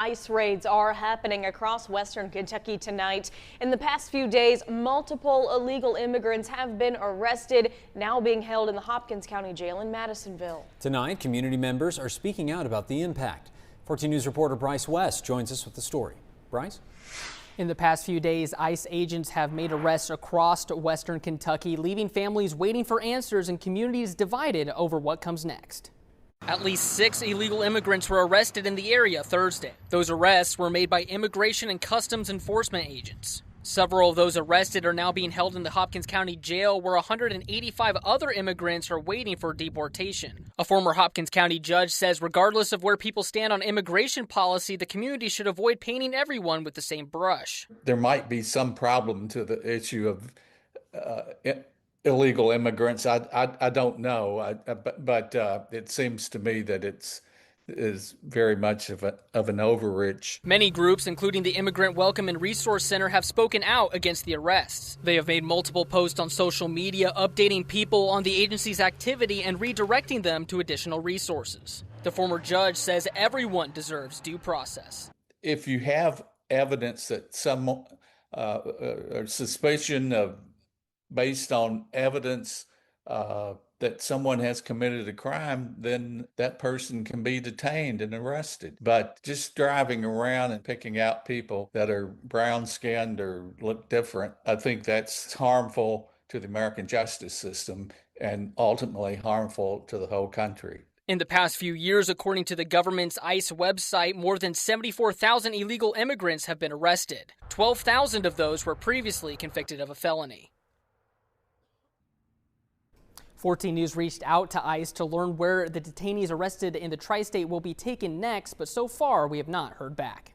ICE raids are happening across western Kentucky tonight. In the past few days, multiple illegal immigrants have been arrested, now being held in the Hopkins County Jail in Madisonville. Tonight, community members are speaking out about the impact. 14 News reporter Bryce West joins us with the story. Bryce? In the past few days, ICE agents have made arrests across western Kentucky, leaving families waiting for answers and communities divided over what comes next. At least 6 illegal immigrants were arrested in the area Thursday. Those arrests were made by Immigration and Customs Enforcement agents. Several of those arrested are now being held in the Hopkins County Jail, where 185 other immigrants are waiting for deportation. A former Hopkins County judge says regardless of where people stand on immigration policy, the community should avoid painting everyone with the same brush. There might be some problem to the issue of illegal immigrants. I don't know, but it seems to me that is very much of an overreach. Many groups, including the Immigrant Welcome and Resource Center, have spoken out against the arrests. They have made multiple posts on social media updating people on the agency's activity and redirecting them to additional resources. The former judge says everyone deserves due process. If you have evidence that some suspicion of based on evidence that someone has committed a crime, then that person can be detained and arrested. But just driving around and picking out people that are brown-skinned or look different, I think that's harmful to the American justice system and ultimately harmful to the whole country. In the past few years, according to the government's ICE website, more than 74,000 illegal immigrants have been arrested. 12,000 of those were previously convicted of a felony. 14 News reached out to ICE to learn where the detainees arrested in the tri-state will be taken next, but so far we have not heard back.